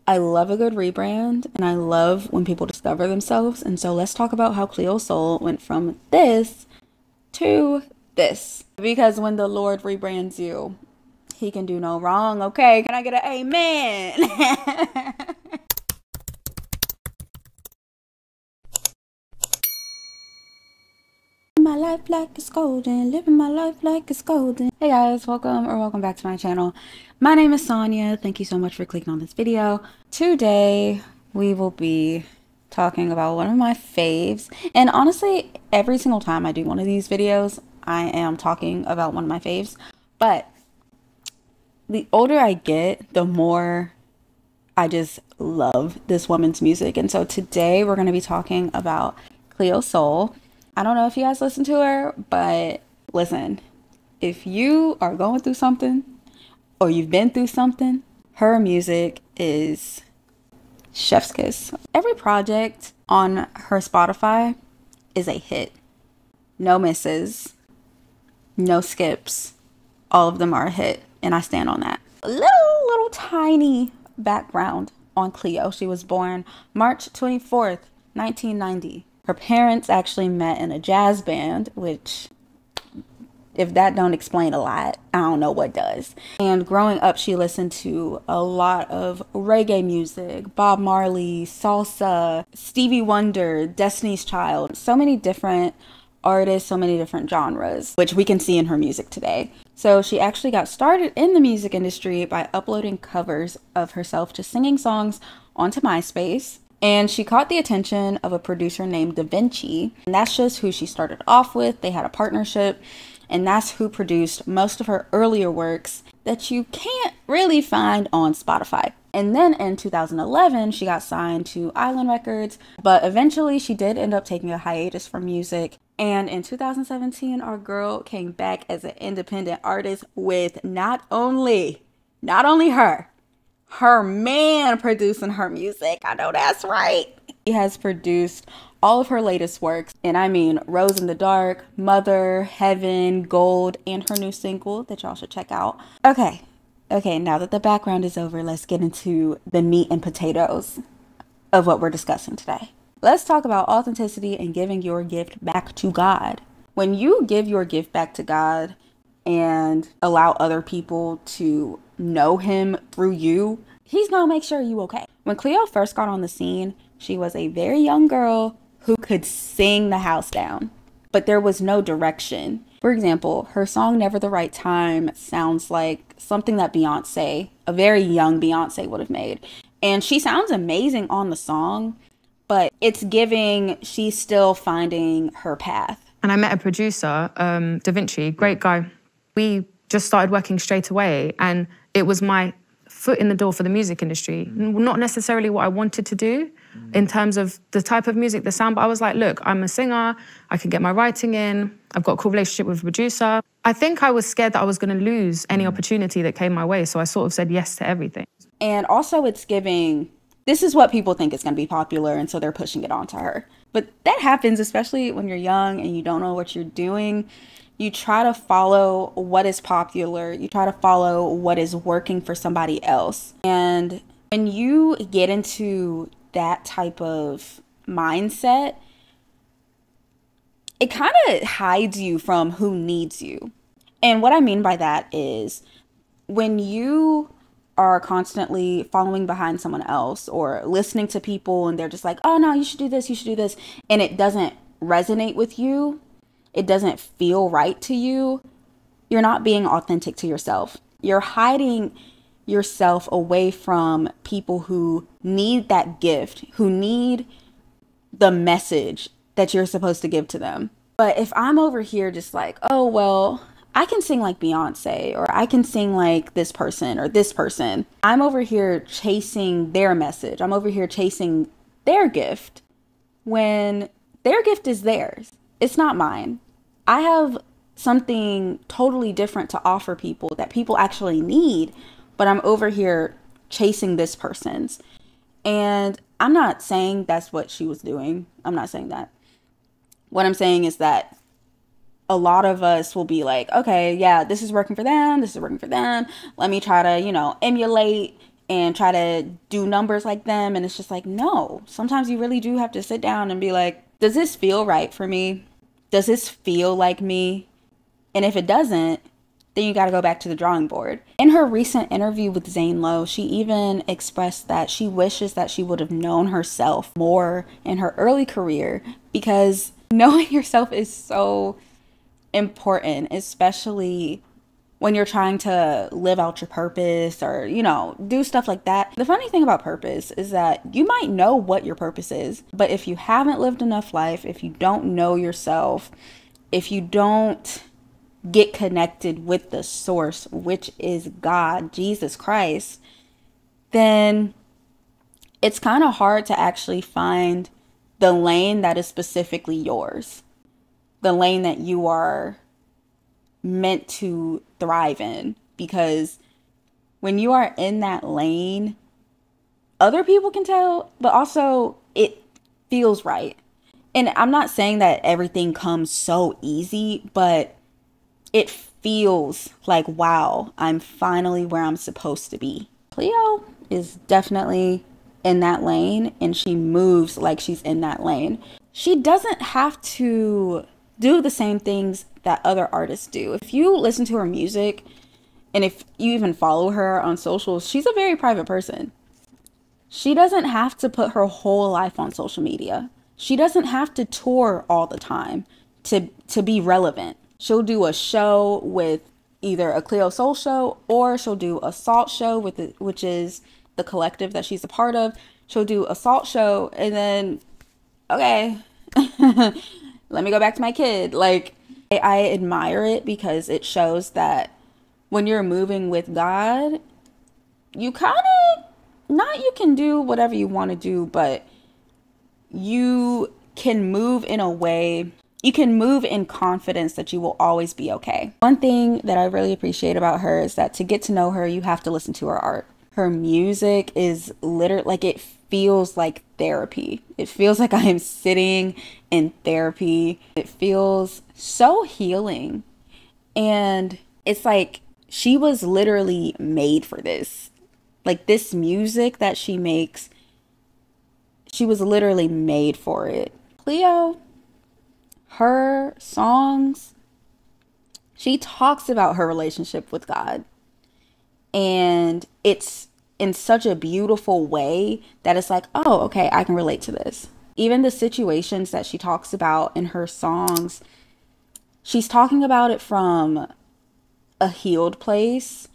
I love a good rebrand and I love when people discover themselves. And so let's talk about how Cleo Sol went from this to this. Because when the Lord rebrands you, he can do no wrong. Okay, can I get an amen? My life like it's golden, living my life like it's golden. Hey guys, welcome back to my channel. My name is Sonia. Thank you so much for clicking on this video. Today we will be talking about one of my faves, and honestly every single time I do one of these videos I am talking about one of my faves, but the older I get, the more I just love this woman's music. And so today we're going to be talking about Cleo Sol. I don't know if you guys listen to her, but listen, if you are going through something or you've been through something, her music is chef's kiss. Every project on her Spotify is a hit. No misses, no skips. All of them are a hit, and I stand on that. A little tiny background on Cleo. She was born March 24th, 1990. Her parents actually met in a jazz band, which, if that don't explain a lot, I don't know what does. And growing up, she listened to a lot of reggae music, Bob Marley, salsa, Stevie Wonder, Destiny's Child, so many different artists, so many different genres, which we can see in her music today. So she actually got started in the music industry by uploading covers of herself just singing songs onto MySpace. And she caught the attention of a producer named Da Vinci. And that's just who she started off with. They had a partnership, and that's who produced most of her earlier works that you can't really find on Spotify. And then in 2011, she got signed to Island Records, but eventually she did end up taking a hiatus from music. And in 2017, our girl came back as an independent artist with not only her man producing her music. I know that's right. He has produced all of her latest works, and I mean Rose in the Dark, Mother, Heaven, Gold, and her new single that y'all should check out. Okay, now that the background is over, let's get into the meat and potatoes of what we're discussing today. Let's talk about authenticity and giving your gift back to God. When you give your gift back to God and allow other people to know him through you, he's gonna make sure you okay. When Cleo first got on the scene, she was a very young girl who could sing the house down, but there was no direction. For example, her song Never the Right Time sounds like something that Beyonce, a very young Beyonce, would have made. And she sounds amazing on the song, but it's giving she's still finding her path. And I met a producer, Da Vinci, great guy. We just started working straight away, and it was my foot in the door for the music industry. Not necessarily what I wanted to do in terms of the type of music, the sound, but I was like, look, I'm a singer, I can get my writing in, I've got a cool relationship with a producer. I think I was scared that I was gonna lose any opportunity that came my way, so I sort of said yes to everything. And also it's giving, this is what people think is gonna be popular, and so they're pushing it onto her. But that happens, especially when you're young and you don't know what you're doing. You try to follow what is popular. You try to follow what is working for somebody else. And when you get into that type of mindset, it kind of hides you from who needs you. And what I mean by that is when you are constantly following behind someone else or listening to people and they're just like, oh no, you should do this, and it doesn't resonate with you, it doesn't feel right to you, you're not being authentic to yourself. You're hiding yourself away from people who need that gift, who need the message that you're supposed to give to them. But if I'm over here just like, oh, well, I can sing like Beyonce, or I can sing like this person or this person, I'm over here chasing their message. I'm over here chasing their gift when their gift is theirs. It's not mine. I have something totally different to offer people that people actually need, but I'm over here chasing this person's. And I'm not saying that's what she was doing. I'm not saying that. What I'm saying is that a lot of us will be like, okay, yeah, this is working for them. This is working for them. Let me try to, emulate and try to do numbers like them. And it's just like, no, sometimes you really do have to sit down and be like, does this feel right for me? Does this feel like me? And if it doesn't, then you got to go back to the drawing board. In her recent interview with Zane Lowe, she even expressed that she wishes that she would have known herself more in her early career, because knowing yourself is so important, especially when you're trying to live out your purpose or, you know, do stuff like that. The funny thing about purpose is that you might know what your purpose is, but if you haven't lived enough life, if you don't know yourself, if you don't get connected with the source, which is God, Jesus Christ, then it's kind of hard to actually find the lane that is specifically yours, the lane that you are meant to thrive in. Because when you are in that lane, other people can tell, but also it feels right. And I'm not saying that everything comes so easy, but it feels like, wow, I'm finally where I'm supposed to be. Cleo is definitely in that lane, and she moves like she's in that lane. She doesn't have to do the same things that other artists do. If you listen to her music, and if you even follow her on socials, she's a very private person. She doesn't have to put her whole life on social media. She doesn't have to tour all the time to be relevant. She'll do a show with either a Cleo Sol show, or she'll do a Salt show with which is the collective that she's a part of. She'll do a Salt show, and then, okay, let me go back to my kid. Like, I admire it because it shows that when you're moving with God, you kind of, not you can do whatever you want to do, but you can move in a way, you can move in confidence that you will always be okay. One thing that I really appreciate about her is that to get to know her, you have to listen to her art. Her music is literally, like, it feels like therapy. It feels like I am sitting in therapy. It feels so healing. And it's like she was literally made for this. Like, this music that she makes, she was literally made for it. Cleo, her songs, she talks about her relationship with God. And it's in such a beautiful way that it's like, oh, okay, I can relate to this. Even the situations that she talks about in her songs, she's talking about it from a healed place,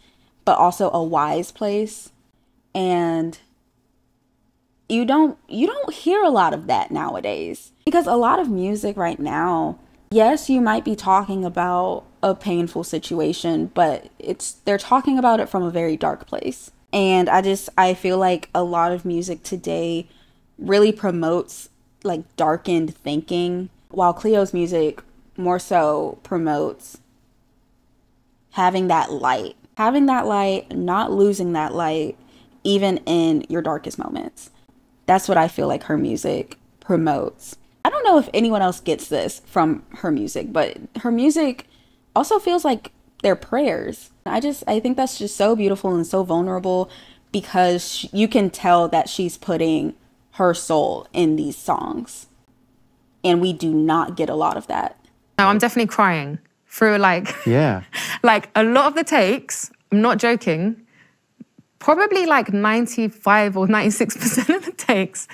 but also a wise place. And you don't hear a lot of that nowadays, because a lot of music right now, yes, you might be talking about a painful situation, but they're talking about it from a very dark place. And I feel like a lot of music today really promotes like darkened thinking, while Cleo's music more so promotes having that light, not losing that light, even in your darkest moments. That's what I feel like her music promotes. I don't know if anyone else gets this from her music, but her music also feels like they're prayers. I think that's just so beautiful and so vulnerable, because you can tell that she's putting her soul in these songs. And we do not get a lot of that. No, I'm definitely crying through yeah, like a lot of the takes, I'm not joking, probably like 95 or 96% of the takes,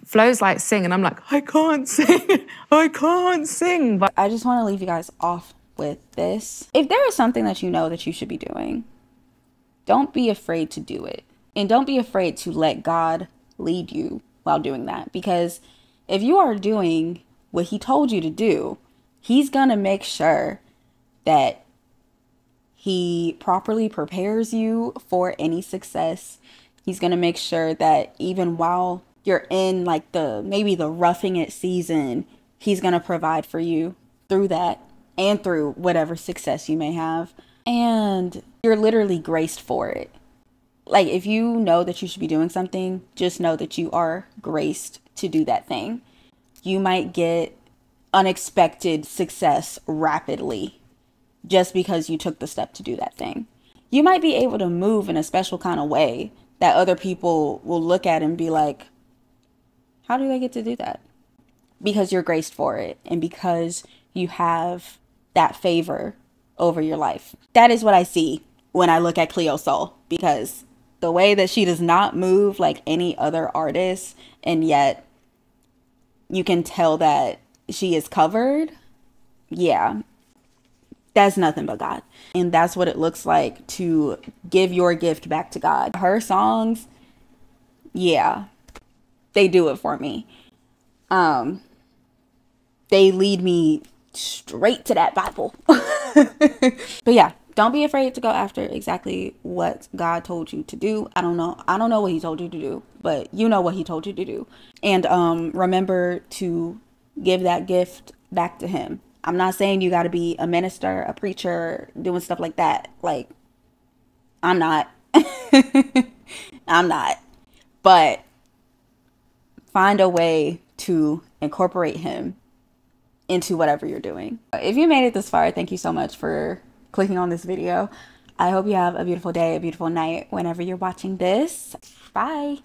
Flo's like, sing, and I'm like, I can't sing, I can't sing. But I just want to leave you guys off with this. If there is something that you know that you should be doing, don't be afraid to do it. And don't be afraid to let God lead you while doing that. Because if you are doing what he told you to do, he's gonna make sure that he properly prepares you for any success. He's gonna make sure that even while you're in like maybe the roughing it season, he's gonna provide for you through that and through whatever success you may have. And you're literally graced for it. Like, if you know that you should be doing something, just know that you are graced to do that thing. You might get unexpected success rapidly just because you took the step to do that thing. You might be able to move in a special kind of way that other people will look at and be like, how do they get to do that? Because you're graced for it, and because you have that favor over your life. That is what I see when I look at Cleo Sol, because the way that she does not move like any other artist, and yet you can tell that she is covered. Yeah, that's nothing but God. And that's what it looks like to give your gift back to God. Her songs, yeah, they do it for me. They lead me straight to that Bible. But yeah, don't be afraid to go after exactly what God told you to do. I don't know what he told you to do, but you know what he told you to do. And remember to give that gift back to him. I'm not saying you got to be a minister, a preacher, doing stuff like that. Like, I'm not. I'm not. But find a way to incorporate him into whatever you're doing. If you made it this far, thank you so much for clicking on this video. I hope you have a beautiful day, a beautiful night whenever you're watching this. Bye.